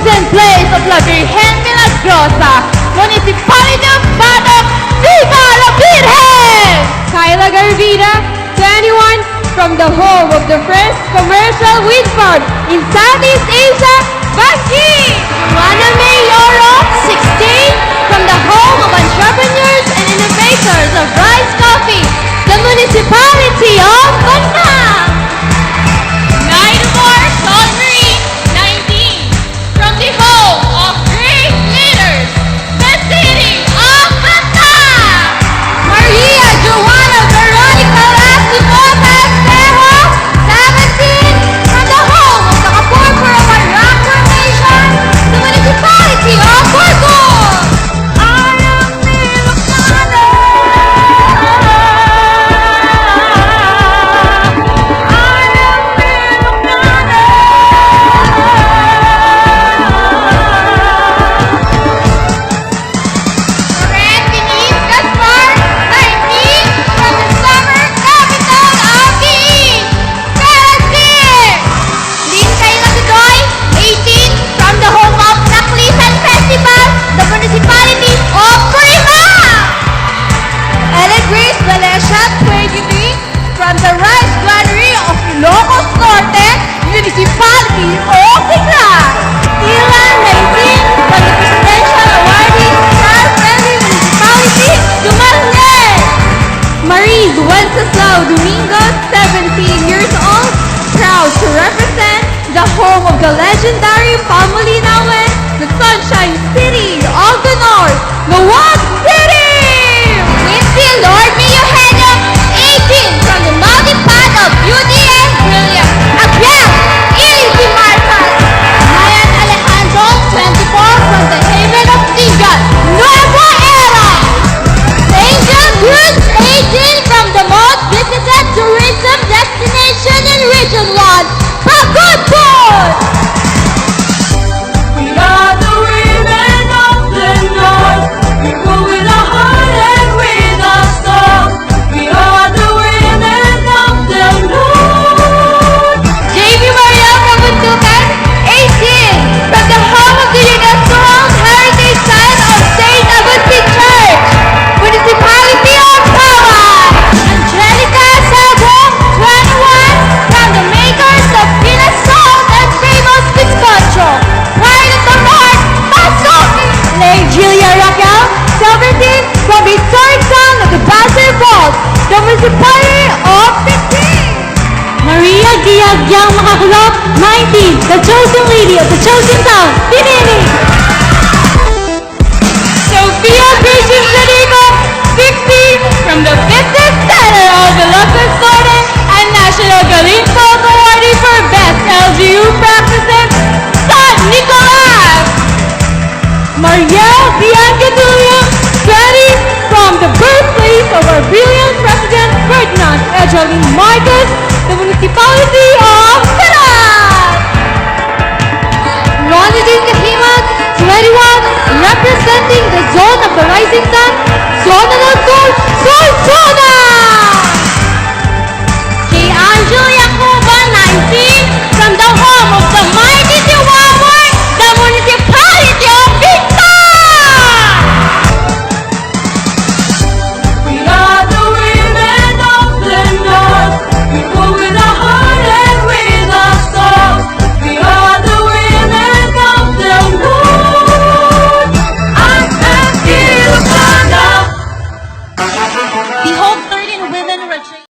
second place of La Virgen Milagrosa, Municipality of Batok, Viva la Virgen! Kyla Garvida, 21, from the home of the first commercial wind farm in Southeast Asia, Bangi! Juana May Oro, 16, from the home of entrepreneurs and innovators of rice coffee, the Municipality of Batak! Naidamor Salisbury, 19, from the home of great leaders, the city of Batak. Maria Joanna Veronica Lastimota Espejo, 17, from the home of the Kapur for our Rock Formation, the Municipality of Burgos! From the rice granary of Ilocos Norte, Municipality of Tigran. Ilan 19, from the Presidential Awardee, Child-Friendly Municipality, Dumaguete. Marie Wenceslao Domingo, 17 years old, proud to represent the home of the legendary Pamalinawen, the Sunshine City of the North, Nawag City! Quincy Lord Eugenio, 18, from the melting pot of beauty and brilliance, Agyan, Ilocos Marcas. Mayan Alejandro, 24, from the haven of Tingan, Nueva Era. Angel Cruz, 18, from the most visited tourism destination in Region 1, Pagudpur. We are the women of the North. We rule with our heart and with our soul. We are the women of the North. JV Mariel Kabundukan, 18, from the home of the UNESCO World Heritage Site of St. Augustine Church, Municipality of Tawag. Angelica Sabong, 21, from the makers of Pinas Salt and famous Bizcocho, Pride of the North, Pasoki. Lady Julia Raquel, 17, from the historic town of the Pasir Falls, the Municipality of Piquet. Maria Giagyang Makakulok, 19, the chosen lady of the chosen town, Pinini. Sophia Gracious Zanico, 16, from the fitness center of Ilocos Norte and National Galing Folk Awardee for Best LGU Practices, San Nicolas. Marielle Bianca Tulio, 20, from the birthplace of our brilliant President Ferdinand Edgerly Marcos